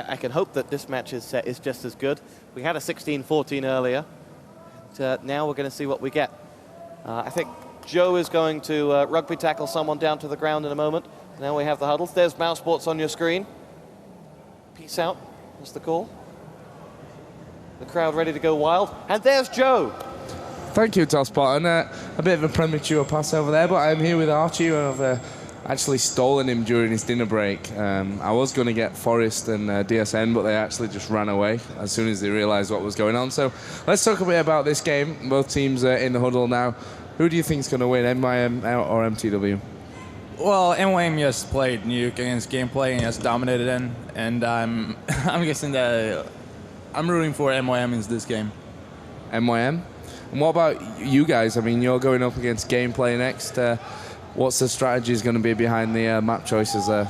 I can hope that this match is just as good. We had a 16-14 earlier. Now we're going to see what we get. I think Joe is going to rugby tackle someone down to the ground in a moment. Now we have the huddles. There's Mouse Sports on your screen. Peace out, that's the call. The crowd ready to go wild. And there's Joe. Thank you, Tosspot. And a bit of a premature pass over there, but I'm here with Archie, who I've actually stolen him during his dinner break. I was going to get Forrest and DSN, but they actually just ran away as soon as they realised what was going on. So let's talk a bit about this game. Both teams are in the huddle now. Who do you think is going to win, MYM or MTW? Well, MYM just played Nuke against gameplay and just dominated in, and I'm guessing that I'm rooting for MYM in this game. MYM? And what about you guys? I mean, you're going up against gameplay next. What's the strategy going to be behind the map choices there?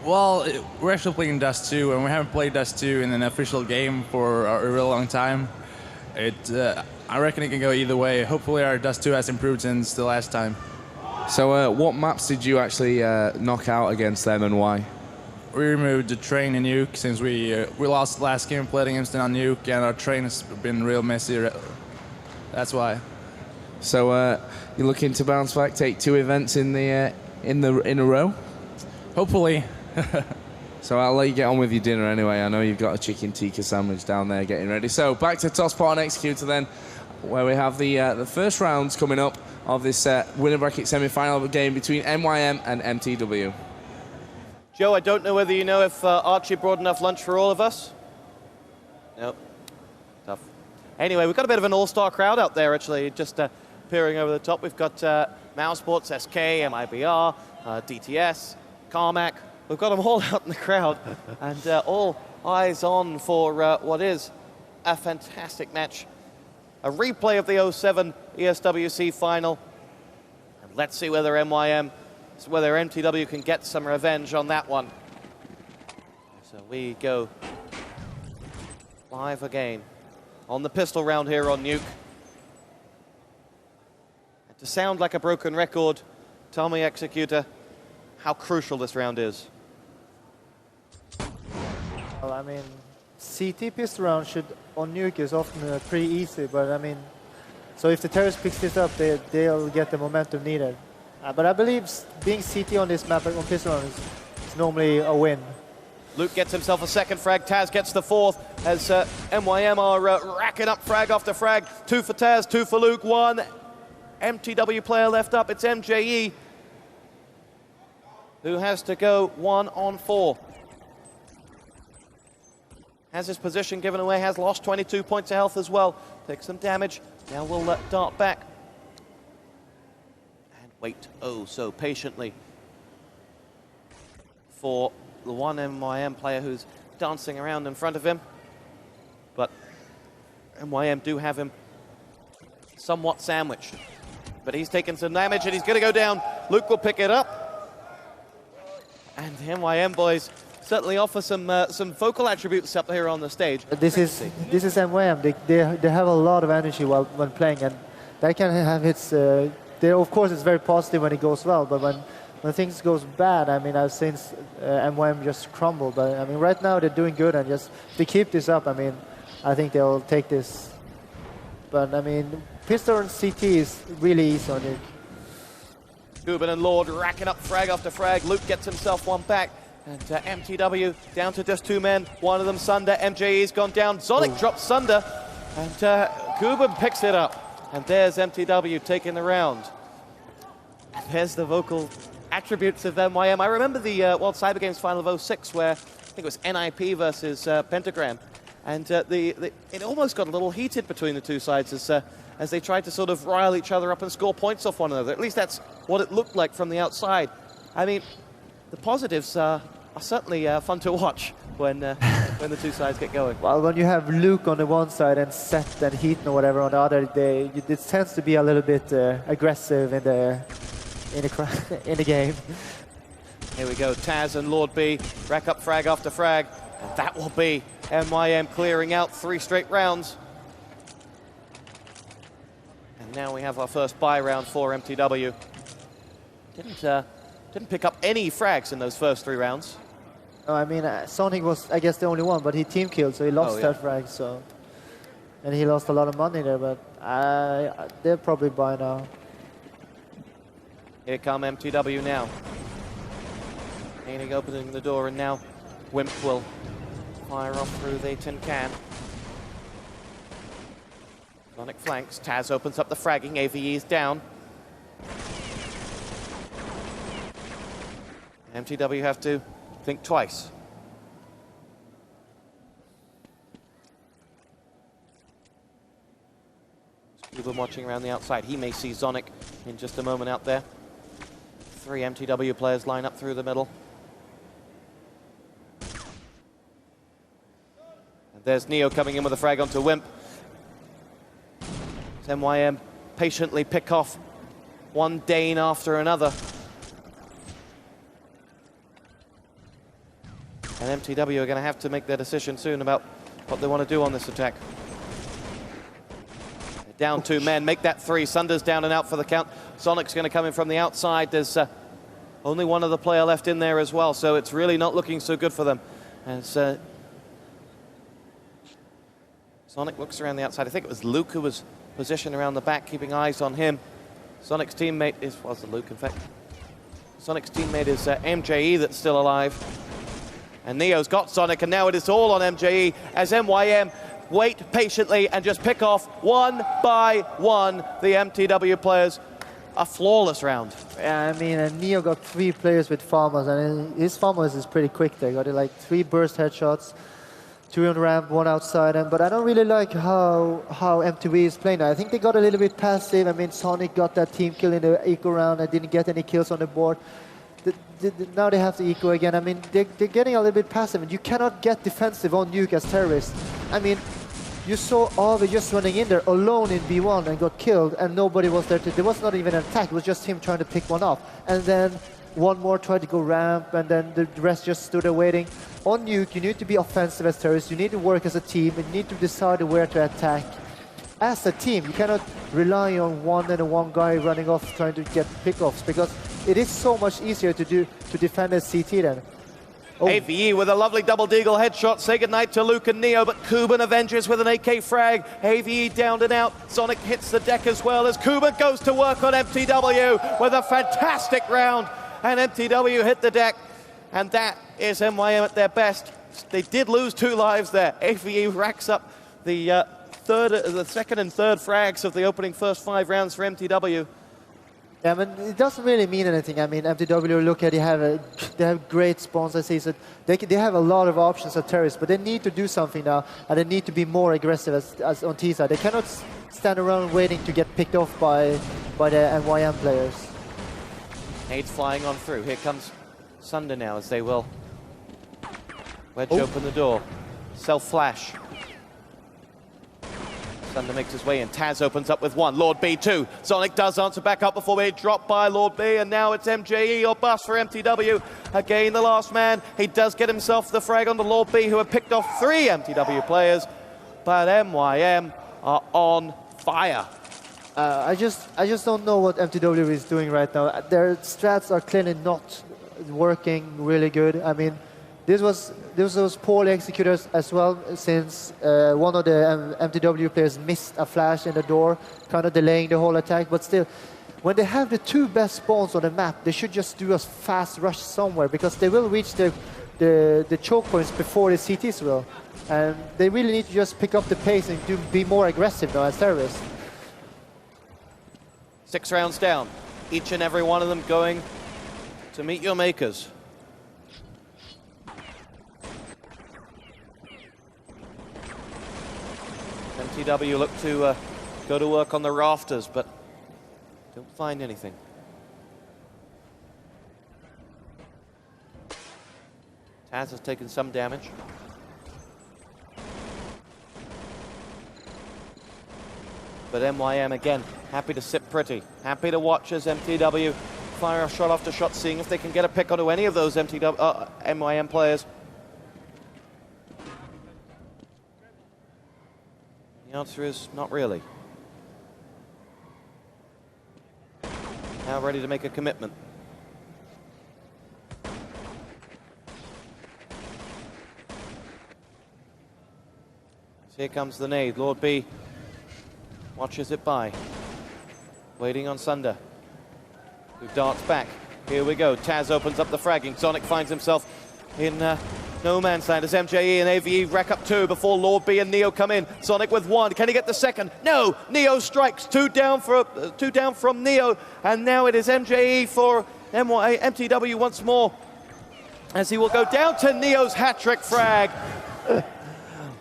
Well, we're actually playing Dust 2, and we haven't played Dust 2 in an official game for a real long time. I reckon it can go either way. Hopefully our Dust 2 has improved since the last time. So what maps did you actually knock out against them, and why? We removed the train and Nuke since we lost last game playing against them on Nuke, and our train has been real messy. That's why. So you're looking to bounce back, take 2 events in a row? Hopefully. So I'll let you get on with your dinner anyway. I know you've got a chicken tikka sandwich down there getting ready. So back to Tosspot and Executor then, where we have the first rounds coming up of this winner bracket semi-final game between MYM and MTW. Joe, I don't know whether you know if Archie brought enough lunch for all of us. Nope. Tough. Anyway, we've got a bit of an all-star crowd out there, actually, just peering over the top. We've got Mouse Sports, SK, MIBR, DTS, Carmack. We've got them all out in the crowd, and all eyes on for what is a fantastic match. A replay of the 07 ESWC final. And let's see whether MTW can get some revenge on that one. So we go live again on the pistol round here on Nuke. And to sound like a broken record, tell me, Executor, how crucial this round is. Well, I mean, CT pistol round on Nuke is often pretty easy, but I mean, so if the terrorists picks this up, they'll get the momentum needed. But I believe being CT on this map on pistol round is normally a win. Luke gets himself a second frag, Taz gets the fourth, as MYM are racking up frag after frag. 2 for Taz, 2 for Luke, 1 MTW player left up. It's MJE, who has to go 1 on 4. Has his position given away, has lost 22 points of health as well. Takes some damage, now we'll dart back. And wait, oh so patiently for the one MYM player who's dancing around in front of him. But MYM do have him somewhat sandwiched. But he's taken some damage and he's gonna go down. Luke will pick it up. And the MYM boys certainly offer some vocal attributes up here on the stage. This is MYM. They have a lot of energy when playing, and that can have its. Of course, it's very positive when it goes well, but when things goes bad, I mean, I've seen MYM just crumble. But I mean, right now they're doing good, and just if they keep this up, I mean, I think they'll take this. But I mean, pistol and CT is really easy on it. Gubin and Lord racking up frag after frag. Luke gets himself one back. And MTW down to just 2 men. One of them Sunder. MJE's gone down. Zonic drops Sunder. And Gubin picks it up. And there's MTW taking the round. And there's the vocal attributes of MYM. I remember the World Cyber Games final of 06 where I think it was NIP versus Pentagram. And it almost got a little heated between the two sides as they tried to sort of rile each other up and score points off one another. At least that's what it looked like from the outside. I mean, the positives are certainly fun to watch when the two sides get going. Well, when you have Luke on the one side and Seth and Heaton or whatever on the other, it tends to be a little bit aggressive in the game. Here we go, Taz and Lord B rack up frag after frag, and that will be MYM clearing out 3 straight rounds. And now we have our first bye round for MTW. Didn't pick up any frags in those first 3 rounds. No, I mean, Sonic was, I guess, the only one, but he team killed, so he lost that frag, so... And he lost a lot of money there, but they're probably by now. Here come mTw now. Meaning opening the door, and now Wimp will fire off through the tin can. Sonic flanks, Taz opens up the fragging, AVE's down. mTw have to think twice. Cuban watching around the outside. He may see Zonic in just a moment out there. 3 mTw players line up through the middle. And there's Neo coming in with a frag onto Wimp. As MYM patiently pick off one Dane after another. And mTw are going to have to make their decision soon about what they want to do on this attack. Down 2 men, make that 3. Sunder's down and out for the count. Sonic's going to come in from the outside. There's only one other player left in there as well, so it's really not looking so good for them. As Sonic looks around the outside. I think it was Luke who was positioned around the back, keeping eyes on him. Sonic's teammate was it Luke, in fact? Sonic's teammate is MJE that's still alive. And Neo's got Sonic, and now it is all on MJE as MYM wait patiently and just pick off one by one the mTw players. A flawless round. Yeah, I mean, and Neo got 3 players with farmers, and his farmers is pretty quick. They got like 3 burst headshots, 2 on ramp, 1 outside. But I don't really like how mTw is playing now. I think they got a little bit passive. I mean, Sonic got that team kill in the eco round and didn't get any kills on the board. Now they have to eco again. I mean, they're getting a little bit passive, and you cannot get defensive on Nuke as terrorists. I mean, you saw Ave just running in there alone in B1 and got killed, and nobody was there. There was not even an attack. It was just him trying to pick one off. And then one more tried to go ramp, and then the rest just stood there waiting. On Nuke, you need to be offensive as terrorists. You need to work as a team, and you need to decide where to attack. As a team, you cannot rely on one guy running off trying to get pickoffs, because it is so much easier to defend as CT then. Oh. AVE with a lovely double deagle headshot. Say goodnight to Luke and Neo, but Kuban avenges with an AK frag. AVE down and out. Sonic hits the deck as well as Kuban goes to work on mTw with a fantastic round. And mTw hit the deck. And that is MYM at their best. They did lose 2 lives there. AVE racks up the second and third frags of the opening first 5 rounds for mTw. Yeah, I mean, it doesn't really mean anything. I mean, mTw, look at, they have great spawns. I see, so they have a lot of options at terrorists, but they need to do something now, and they need to be more aggressive as on T side. They cannot stand around waiting to get picked off by the MYM players. Nades flying on through. Here comes Sunder now as they will wedge open the door. Self-flash. Sunder makes his way in. Taz opens up with 1. Lord B 2. Sonic does answer back up before being dropped by Lord B, and now it's MJE or bust for mTw. Again, the last man. He does get himself the frag on the Lord B, who had picked off 3 mTw players, but MYM are on fire. I just don't know what mTw is doing right now. Their strats are clearly not working really good. I mean, this was poorly executed as well, since one of the mTw players missed a flash in the door, kind of delaying the whole attack. But still, when they have the 2 best spawns on the map, they should just do a fast rush somewhere, because they will reach the choke points before the CTs will. And they really need to just pick up the pace and be more aggressive now as terrorists. 6 rounds down. Each and every one of them going to meet your makers. mTw look to go to work on the rafters, but don't find anything. Taz has taken some damage. But MYM again, happy to sit pretty. Happy to watch as mTw fire off shot after shot, seeing if they can get a pick onto any of those MYM players. The answer is not really. Now ready to make a commitment. Here comes the nade. Lord B watches it by. Waiting on Sunder, who darts back. Here we go. Taz opens up the fragging. Zonic finds himself in no man's land as MJE and AVE rack up 2 before Lord B and Neo come in. Zonic with 1. Can he get the second? No! Neo strikes. 2 down from Neo. And now it is MJE for MTW once more, as he will go down to Neo's hat-trick frag.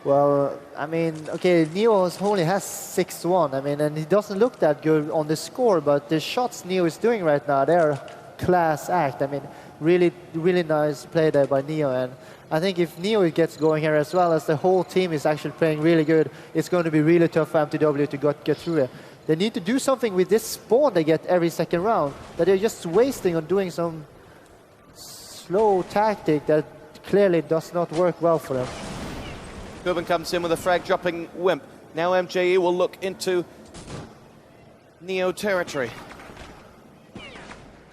Well, I mean, okay, Neo only has 6-1. I mean, and he doesn't look that good on the score, but the shots Neo is doing right now, they're class act. I mean, really, really nice play there by Neo. And I think if Neo gets going here as well, as the whole team is actually playing really good, it's going to be really tough for MTW to get through it. They need to do something with this spawn they get every second round, that they're just wasting on doing some slow tactic that clearly does not work well for them. Kuban comes in with a frag, dropping Wimp. Now MJE will look into Neo territory.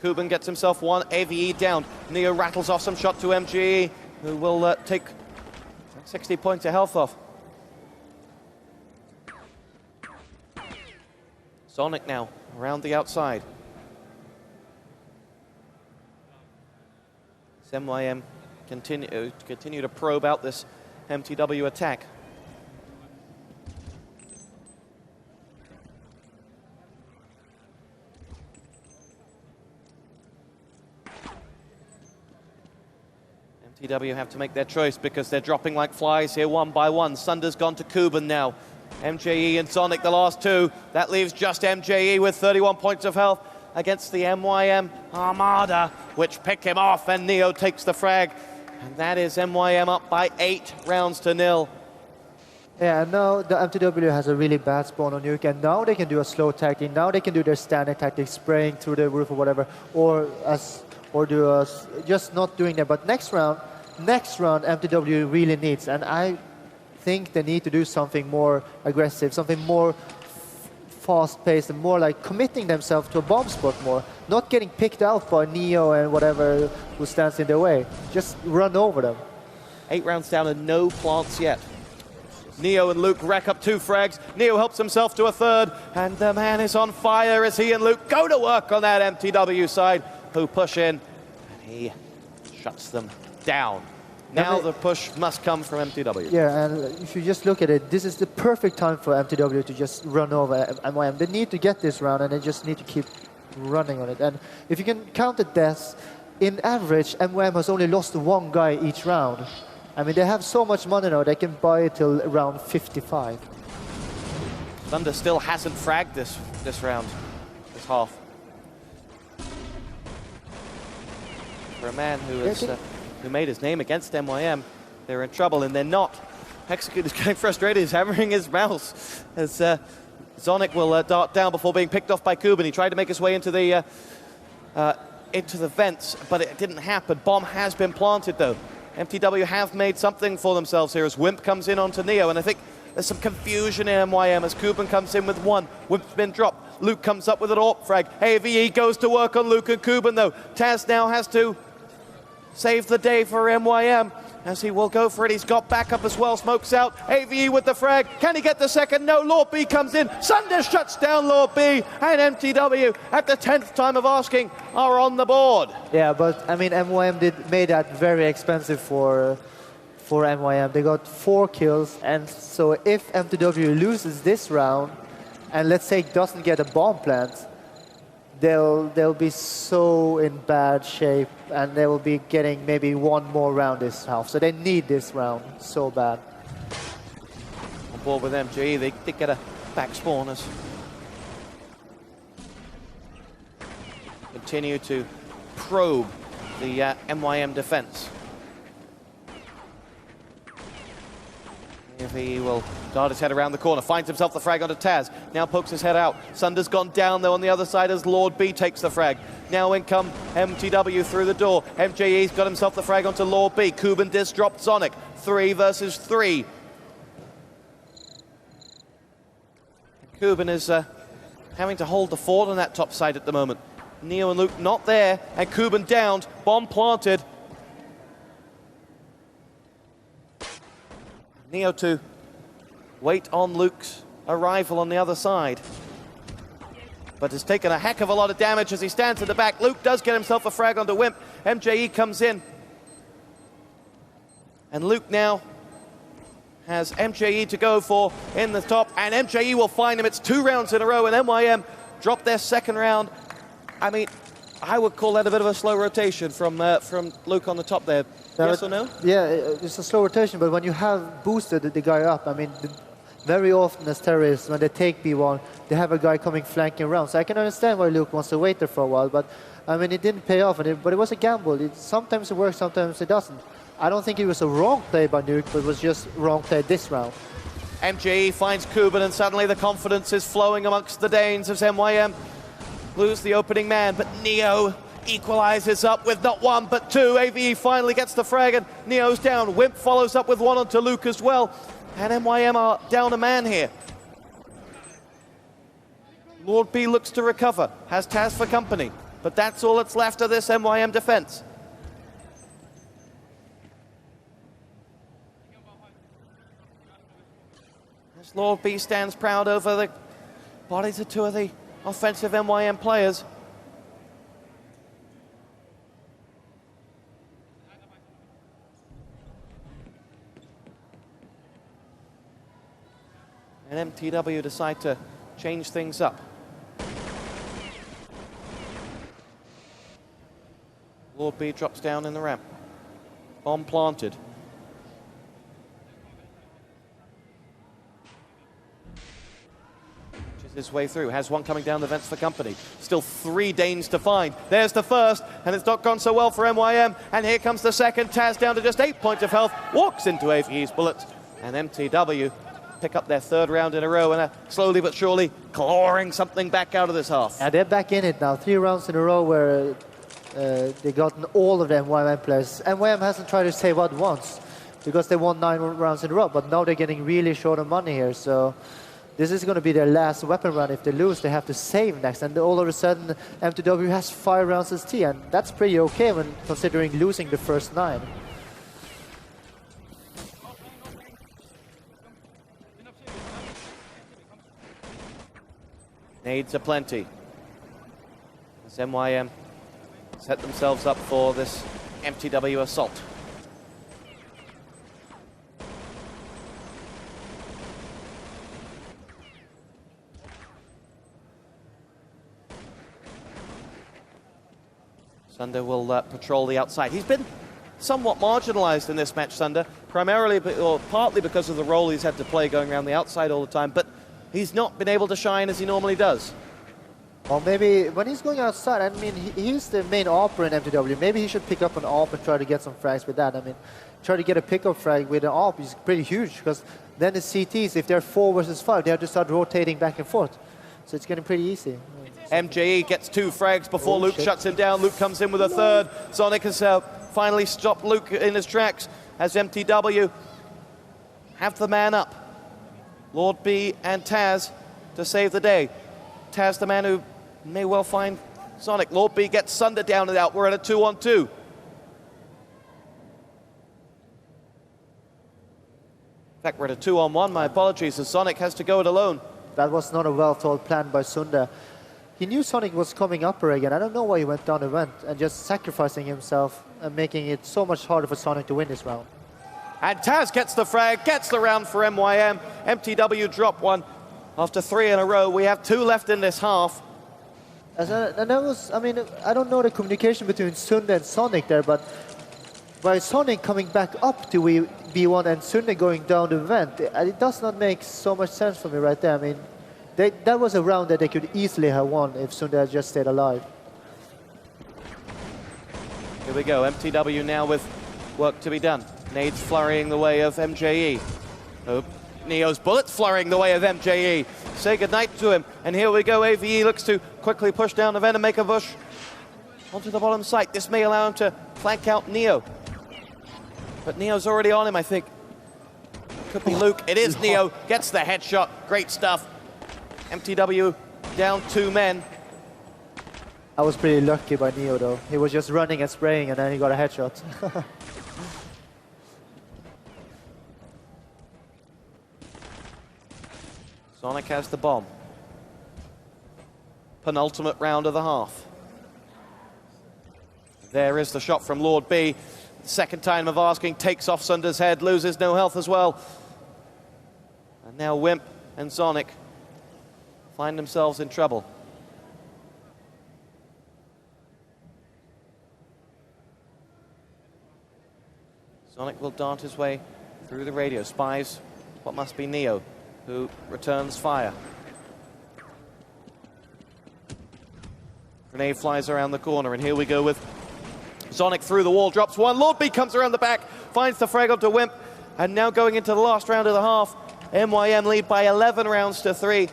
Kuban gets himself 1, AVE down. Neo rattles off some shot to MJE, who will take 60 points of health off. Zonic now around the outside. MYM continue to probe out this MTW attack. MTW have to make their choice because they're dropping like flies here one by one. Sunder's gone to Kuban now. MJE and Zonic the last 2. That leaves just MJE with 31 points of health against the MYM Armada, which pick him off, and Neo takes the frag. And that is MYM up by 8-0. Yeah, now the MTW has a really bad spawn on Nuke, and now they can do a slow tactic. Now they can do their standard tactic, spraying through the roof or whatever, or just not doing that. But next round, MTW really needs, and I think they need to do something more aggressive, something more fast-paced, and more like committing themselves to a bomb spot more, not getting picked out by Neo and whatever who stands in their way. Just run over them. 8 rounds down and no plants yet. Neo and Luke rack up 2 frags. Neo helps himself to a 3rd, and the man is on fire as he and Luke go to work on that MTW side, who push in, and he shuts them down. Now the push must come from MTW. Yeah, and if you just look at it, this is the perfect time for MTW to just run over MYM. They need to get this round, and they just need to keep running on it. And if you can count the deaths, in average, MYM has only lost 1 guy each round. I mean, they have so much money now, they can buy it till round 55. Thunder still hasn't fragged this round, this half. For a man who is... who made his name against MYM, they're in trouble, and they're not. Execute is getting frustrated, he's hammering his mouse as Zonic will dart down before being picked off by Kuban. He tried to make his way into the vents, but it didn't happen. Bomb has been planted, though. MTW have made something for themselves here as Wimp comes in onto Neo, and I think there's some confusion in MYM as Kuban comes in with 1. Wimp's been dropped. Luke comes up with an AWP frag. AVE goes to work on Luke and Kuban, though. Taz now has to save the day for MYM as he will go for it. He's got backup as well. Smokes out. AVE with the frag. Can he get the second? No. Lord B comes in. Sunder shuts down Lord B, and MTW at the 10th time of asking are on the board. Yeah, but I mean, MYM made that very expensive for MYM. They got 4 kills, and so if MTW loses this round, and let's say doesn't get a bomb plant, they'll be so in bad shape, and they will be getting maybe 1 more round this half. So they need this round so bad. On board with MJE, they did get a back spawn as continue to probe the MYM defense. If he will dart his head around the corner, finds himself the frag onto Taz, now pokes his head out. Sunder's gone down though on the other side as Lord B takes the frag. Now in come MTW through the door. MJE's got himself the frag onto Lord B. Kuban disc dropped Zonic. 3 versus 3. Kuban is having to hold the fort on that top side at the moment. Neo and Luke not there, and Kuban downed, bomb planted. Neo to wait on Luke's arrival on the other side. But has taken a heck of a lot of damage as he stands at the back. Luke does get himself a frag onto Wimp. MJE comes in. And Luke now has MJE to go for in the top, and MJE will find him. It's 2 rounds in a row, and MYM dropped their second round. I mean, I would call that a bit of a slow rotation from Luke on the top there. Yes or no? Yeah, it's a slow rotation, but when you have boosted the guy up, I mean, very often as terrorists, when they take B1, they have a guy coming flanking around. So I can understand why Luke wants to wait there for a while, but I mean, it didn't pay off, but it was a gamble. Sometimes it works, sometimes it doesn't. I don't think it was a wrong play by Nuke, but it was just wrong play this round. MJE finds Kuban, and suddenly the confidence is flowing amongst the Danes as MYM lose the opening man, but Neo equalizes up with not 1 but 2. AVE finally gets the frag, and Neo's down. Wimp follows up with 1 onto Luke as well, and MYM are down a man here. Lord B looks to recover, has Taz for company, but that's all that's left of this MYM defense. As Lord B stands proud over the bodies of 2 of the offensive MYM players. And mTw decide to change things up. Lord B drops down in the ramp. Bomb planted. His way through, has 1 coming down the vents for company. Still 3 Danes to find. There's the first, and it's not gone so well for MYM. And here comes the second. Taz down to just 8 points of health, walks into AVE's bullets, and mTw pick up their 3rd round in a row and are slowly but surely clawing something back out of this half. And they're back in it now. 3 rounds in a row where they've gotten all of the MYM players. MYM hasn't tried to save out once because they won 9 rounds in a row, but now they're getting really short on money here, so this is going to be their last weapon run. If they lose, they have to save next. And all of a sudden, mTw has 5 rounds as T, and that's pretty okay when considering losing the first 9. Nades aplenty. As MYM set themselves up for this mTw assault. Sunder will patrol the outside. He's been somewhat marginalized in this match, Sunder, primarily or partly because of the role he's had to play going around the outside all the time, but he's not been able to shine as he normally does. Well, maybe when he's going outside, I mean, he's the main AWPer in mTw. Maybe he should pick up an AWP and try to get some frags with that. I mean, try to get a pickup frag with an AWP is pretty huge, because then the CTs, if they're 4 versus 5, they have to start rotating back and forth. So it's getting pretty easy. MJE gets 2 frags before Luke shuts him down. Luke comes in with a 3rd. Sonic has finally stopped Luke in his tracks as mTw have the man up. Lord B and Taz to save the day. Taz, the man who may well find Sonic. Lord B gets Sunder down and out. We're at a 2-on-2. In fact, we're at a 2-on-1. My apologies, as Sonic has to go it alone. That was not a well-thought plan by Sunder. He knew Sonic was coming upper again. I don't know why he went down the vent and just sacrificing himself and making it so much harder for Sonic to win this round. And Taz gets the frag, gets the round for MYM. mTw drop 1 after 3 in a row. We have 2 left in this half. And that was, I mean, I don't know the communication between Sunder and Sonic there, but by Sonic coming back up to B1 and Sunder going down the vent, it does not make so much sense for me right there. I mean, that was a round that they could easily have won if Sunder had just stayed alive. Here we go, mTw now with work to be done. Nades flurrying the way of MJE. Oh, Neo's bullets flurrying the way of MJE. Say goodnight to him. And here we go, AVE looks to quickly push down the vent and make a push onto the bottom site. This may allow him to flank out Neo. But Neo's already on him, I think. Could be Luke. It is Neo. Gets the headshot. Great stuff. mTw down 2 men. I was pretty lucky by Neo, though. He was just running and spraying, and then he got a headshot. Zonic has the bomb. Penultimate round of the half. There is the shot from Lord B. Second time of asking, takes off Sunder's head, loses no health as well. And now Wimp and Zonic find themselves in trouble. Zonic will dart his way through the radio, spies what must be Neo, who returns fire. Grenade flies around the corner, and here we go with Zonic through the wall, drops one. Lord B comes around the back, finds the frag onto Wimp, and now going into the last round of the half, MYM lead by 11 rounds to 3,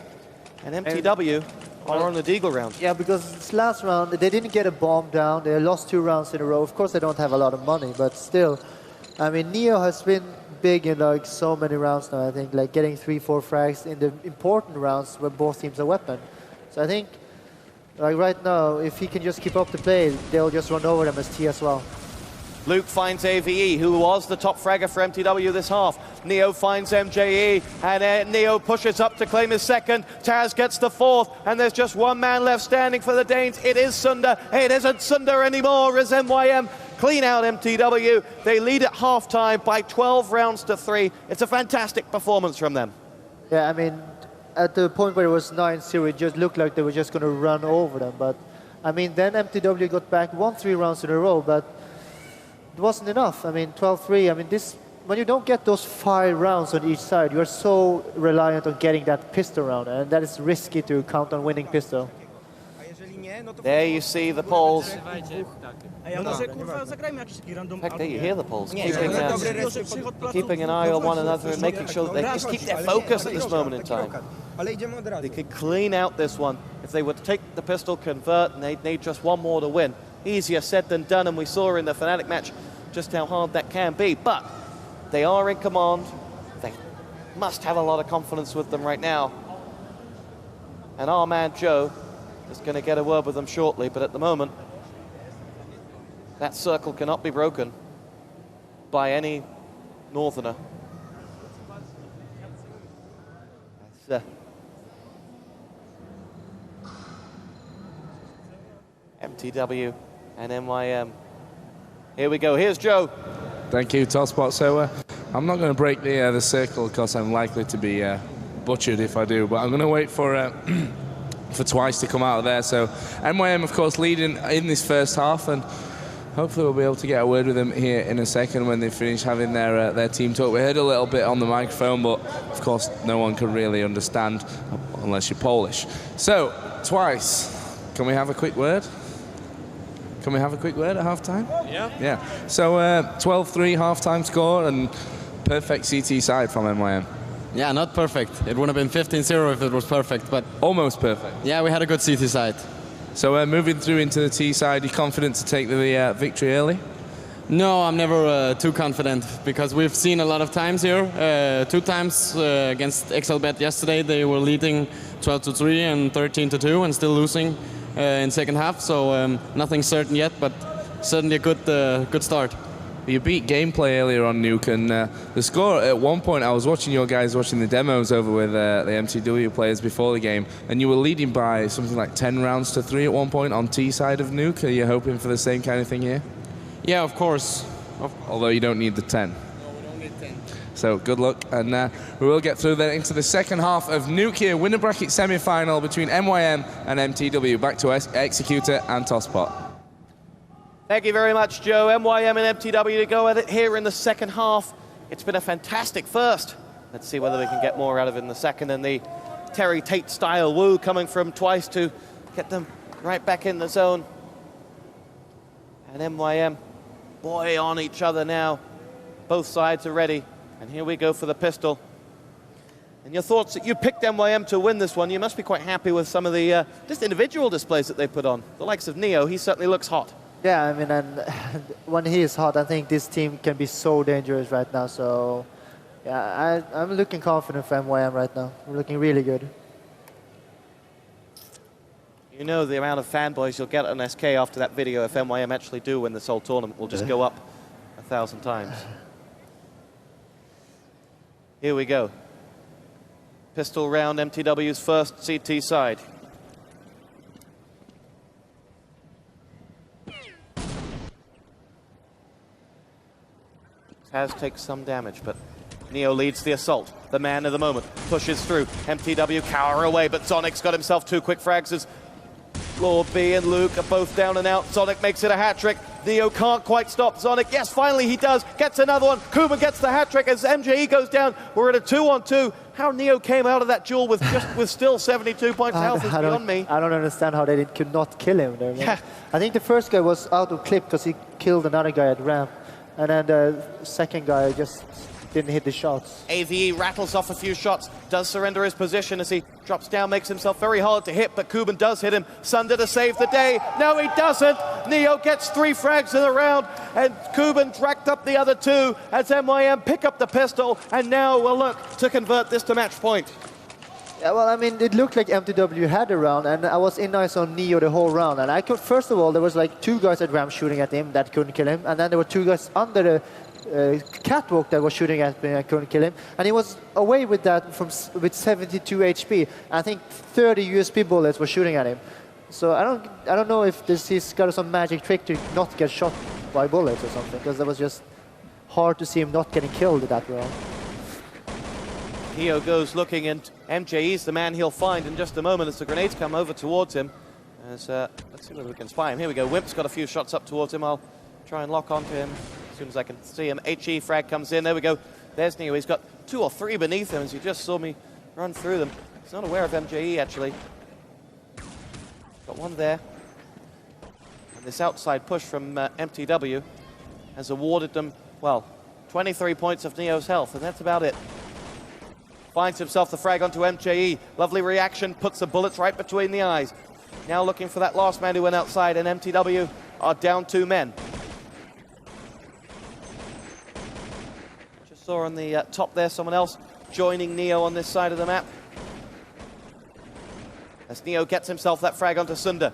and MTW are on the Deagle round. Yeah, because this last round, they didn't get a bomb down. They lost 2 rounds in a row. Of course, they don't have a lot of money, but still, I mean, Neo has been big in like so many rounds now, I think, like getting 3-4 frags in the important rounds where both teams are weapon. So I think, like right now, if he can just keep up the play, they'll just run over them as T as well. Luke finds AVE, who was the top fragger for MTW this half. Neo finds MJE, and Neo pushes up to claim his second. Taz gets the fourth, and there's just one man left standing for the Danes. It is Sunder. It isn't Sunder anymore as MYM clean out MTW. They lead at halftime by 12 rounds to 3. It's a fantastic performance from them. Yeah, I mean, at the point where it was 9-0, it just looked like they were just going to run over them. But, I mean, then MTW got back, won 3 rounds in a row, but it wasn't enough. I mean, 12-3, I mean, this, when you don't get those 5 rounds on each side, you're so reliant on getting that pistol round, and that is risky to count on winning pistol. There you see the Poles. In fact, there you hear the Poles keeping an eye on one another and making sure that they just keep their focus at this moment in time. They could clean out this one. If they were to take the pistol, convert, and they'd need just one more to win. Easier said than done, and we saw in the Fnatic match just how hard that can be. But they are in command. They must have a lot of confidence with them right now. And our man Joe is going to get a word with them shortly, but at the moment, that circle cannot be broken by any Northerner. MTW and MYM. Here we go, here's Joe. Thank you, Tosspot. So I'm not going to break the circle because I'm likely to be butchered if I do, but I'm going to wait for for Twice to come out of there. So MYM, of course, leading in this first half, and hopefully we'll be able to get a word with them here in a second when they finish having their team talk. We heard a little bit on the microphone, but of course no one can really understand unless you're Polish. So, Twice, can we have a quick word? Can we have a quick word at halftime? Yeah. Yeah. So 12-3 halftime score and perfect CT side from MYM. Yeah, not perfect. It would have been 15-0 if it was perfect, but Almost perfect. yeah, we had a good CT side. So moving through into the T side, you confident to take the victory early? No, I'm never too confident because we've seen a lot of times here. 2 times against XLBet yesterday, they were leading 12-3 and 13-2 and still losing in second half. So nothing certain yet, but certainly a good start. You beat Gameplay earlier on, Nuke, and the score at one point, I was watching your guys watching the demos over with the MTW players before the game, and you were leading by something like 10 rounds to 3 at one point on T side of Nuke. Are you hoping for the same kind of thing here? Yeah, of course. Although you don't need the 10. No, we don't need 10. So good luck, and we will get through then into the second half of Nuke here, winner bracket semi-final between MYM and MTW. Back to Executor and Tosspot. Thank you very much, Joe. MYM and MTW to go at it here in the second half. It's been a fantastic first. Let's see whether we can get more out of it in the second, and the Terry Tate style woo coming from Twice to get them right back in the zone. And MYM, boy, on each other now. Both sides are ready, and here we go for the pistol. And your thoughts, that you picked MYM to win this one, you must be quite happy with some of the just individual displays that they put on. The likes of Neo, he certainly looks hot. Yeah, I mean, and when he is hot, I think this team can be so dangerous right now. So, yeah, I'm looking confident for MYM right now. We're looking really good. You know the amount of fanboys you'll get on SK after that video if MYM actually do win this whole tournament will just go up 1,000 times. Here we go. Pistol round, MTW's first CT side. Taz takes some damage, but Neo leads the assault. The man of the moment pushes through. MTW cower away, but Zonic's got himself 2 quick frags as Lord B and Luke are both down and out. Zonic makes it a hat-trick. Neo can't quite stop Zonic. Yes, finally he does. Gets another one. Kuban gets the hat-trick as MJE goes down. We're at a 2-on-2. How Neo came out of that duel with still 72 points of health is beyond me. I don't understand how they could not kill him there. Yeah. I think the first guy was out of clip because he killed another guy at ramp. And then the second guy just didn't hit the shots. AVE rattles off a few shots, does surrender his position as he drops down, makes himself very hard to hit, but Kuban does hit him. Sunder to save the day. No, he doesn't. Neo gets 3 frags in the round, and Kuban racked up the other 2 as MYM pick up the pistol, and now will look to convert this to match point. Yeah, well, I mean, it looked like MTW had a round, and I was in eyes on Neo the whole round. And I could, first of all, there was like 2 guys at ramp shooting at him that couldn't kill him, and then there were 2 guys under the catwalk that was shooting at me and couldn't kill him. And he was away with that with 72 HP. I think 30 USB bullets were shooting at him. So I don't know if he's got some magic trick to not get shot by bullets or something, because it was just hard to see him not getting killed in that round. Neo goes looking, and MJE's the man he'll find in just a moment as the grenades come over towards him. As, let's see whether we can spy him. Here we go. Wimp's got a few shots up towards him. I'll try and lock onto him as soon as I can see him. HE frag comes in. There we go. There's Neo. He's got 2 or 3 beneath him as you just saw me run through them. He's not aware of MJE, actually. Got one there. And this outside push from MTW has awarded them, well, 23 points of Neo's health, and that's about it. Finds himself the frag onto MJE. Lovely reaction, puts the bullets right between the eyes. Now looking for that last man who went outside, and MTW are down 2 men. Just saw on the top there someone else joining Neo on this side of the map. As Neo gets himself that frag onto Sunder.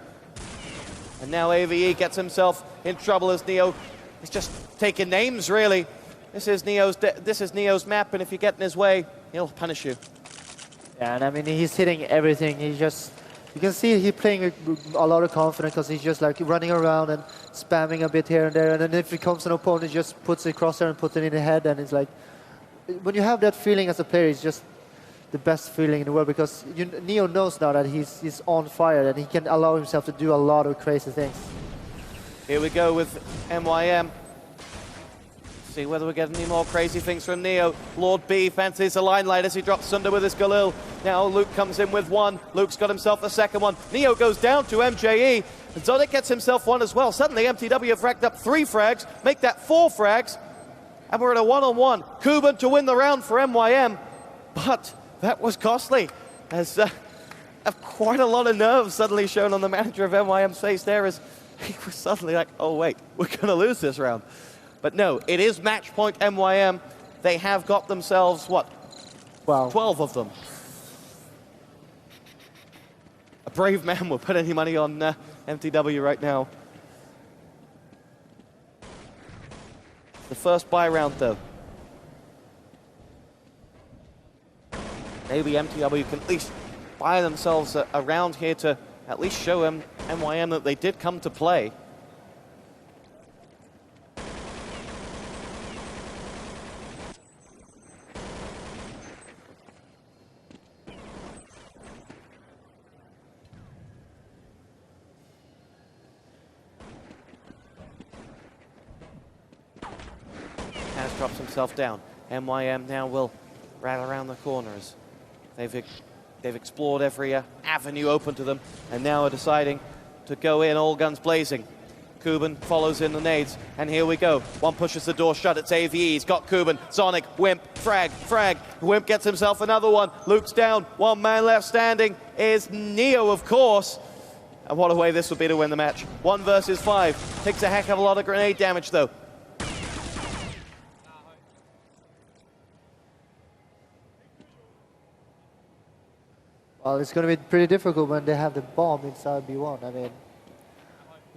And now AVE gets himself in trouble as Neo is just taking names, really. This is Neo's map, and if you get in his way, he'll punish you. Yeah, and I mean, he's hitting everything. He's just, you can see he's playing with a lot of confidence because he's just like running around and spamming a bit here and there. And then if it comes an opponent, he just puts it across there and puts it in the head. And it's like, when you have that feeling as a player, it's just the best feeling in the world, because Neo knows now that he's on fire and he can allow himself to do a lot of crazy things. Here we go with MYM. See whether we get any more crazy things from Neo. Lord B fancies a limelight as he drops Sunder with his Galil. Now Luke comes in with 1. Luke's got himself the second one. Neo goes down to MJE. And Zonic gets himself 1 as well. Suddenly MTW have racked up 3 frags, make that 4 frags. And we're at a 1-on-1. Kuban to win the round for MYM. But that was costly, as quite a lot of nerves suddenly shown on the manager of MYM's face there, as he was suddenly like, oh wait, we're going to lose this round. But no, it is match point MYM. They have got themselves, what, Wow. 12 of them. A brave man will put any money on MTW right now. The first buy round, though. Maybe MTW can at least buy themselves a round here to at least show MYM that they did come to play. Has drops himself down. MYM now will rattle around the corners. They've explored every avenue open to them, and now are deciding to go in all guns blazing. Kuban follows in the nades, and here we go. One pushes the door shut, it's AVE, he's got Kuban, Zonic, Wimp, frag. Wimp gets himself another one, Luke's down, 1 man left standing is Neo, of course. And what a way this would be to win the match. 1 versus 5, takes a heck of a lot of grenade damage though. Well, it's going to be pretty difficult when they have the bomb inside B1. I mean,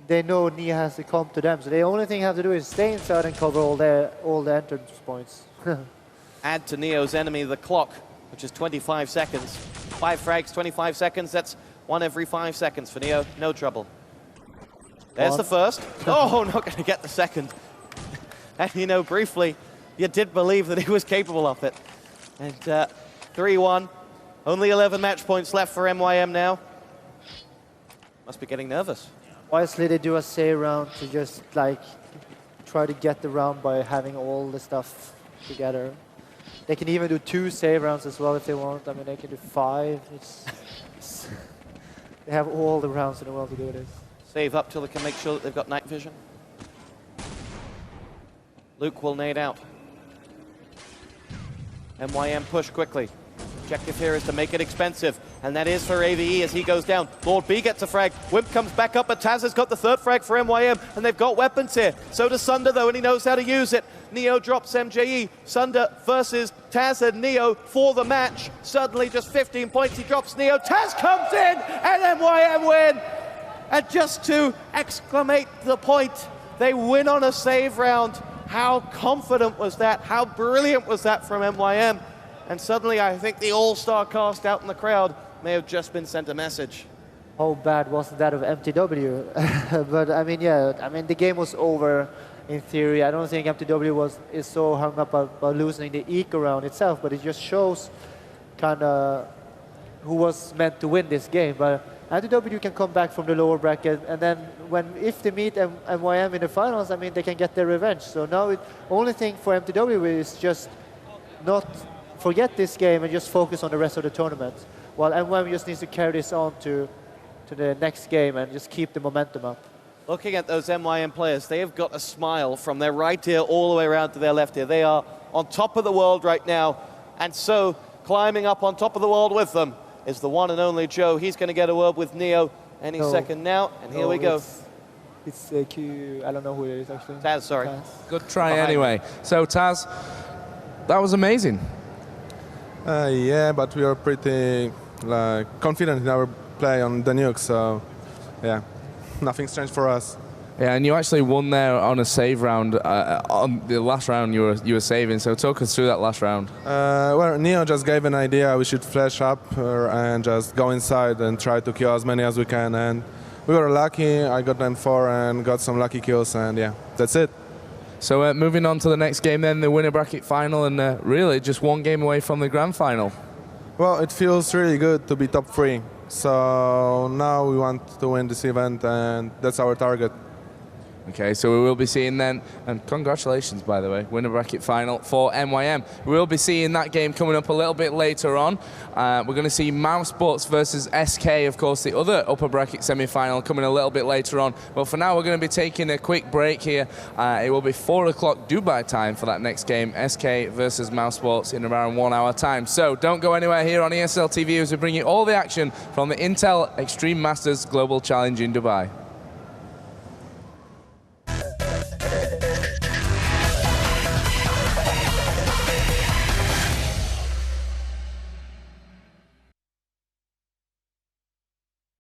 they know Neo has to come to them, so the only thing they have to do is stay inside and cover all the entrance points. Add to Neo's enemy the clock. which is 25 seconds. 5 frags, 25 seconds. That's 1 every 5 seconds for Neo. No trouble. There's the first. Oh, not going to get the second. And you know, briefly, you did believe that he was capable of it. And 3-1. Only 11 match points left for MYM now. Must be getting nervous. Wisely, they do a save round to just like try to get the round by having all the stuff together. They can even do 2 save rounds as well if they want. I mean, they can do 5. They have all the rounds in the world to do this. Save up till they can make sure that they've got night vision. Luke will nade out. MYM push quickly. Objective here is to make it expensive, and that is for AVE as he goes down. Lord B gets a frag. Wimp comes back up, but Taz has got the 3rd frag for MYM, and they've got weapons here. So does Sunder, though, and he knows how to use it. Neo drops MJE. Sunder versus Taz and Neo for the match. Suddenly, just 15 points. He drops Neo. Taz comes in, and MYM win. And just to exclamate the point, they win on a save round. How confident was that? How brilliant was that from MYM? And suddenly, I think the all-star cast out in the crowd may have just been sent a message. How bad was that of mTw? But I mean, yeah, I mean, the game was over in theory. I don't think mTw is so hung up about losing the eco round itself, but it just shows kind of who was meant to win this game. But mTw can come back from the lower bracket, and then if they meet MYM in the finals, I mean, they can get their revenge. So now the only thing for mTw is just not forget this game and just focus on the rest of the tournament. While MYM just needs to carry this on to the next game and just keep the momentum up. Looking at those MYM players, they have got a smile from their right ear all the way around to their left ear. They are on top of the world right now, and so climbing up on top of the world with them is the one and only Joe. He's going to get a word with Neo any second now, and here we go. It's Q, I don't know who it is actually. Taz, sorry. Taz. Good try anyway. So Taz, that was amazing. Yeah, but we are pretty confident in our play on the nuke, so yeah, nothing strange for us. Yeah, and you actually won there on a save round. On the last round, you were saving. So talk us through that last round. Well, Neo just gave an idea. We should flash up and just go inside and try to kill as many as we can. And we were lucky. I got them 4 and got some lucky kills. And yeah, that's it. So moving on to the next game then, the winner bracket final, and really just 1 game away from the grand final. Well, it feels really good to be top 3. So now we want to win this event, and that's our target. Okay, so we will be seeing then, and congratulations, by the way, winner bracket final for MYM. We will be seeing that game coming up a little bit later on. We're going to see mousesports versus SK, of course, the other upper bracket semi-final coming a little bit later on. But for now, we're going to be taking a quick break here. It will be 4 o'clock Dubai time for that next game, SK versus mousesports in around 1 hour time. So don't go anywhere here on ESL TV as we bring you all the action from the Intel Extreme Masters Global Challenge in Dubai.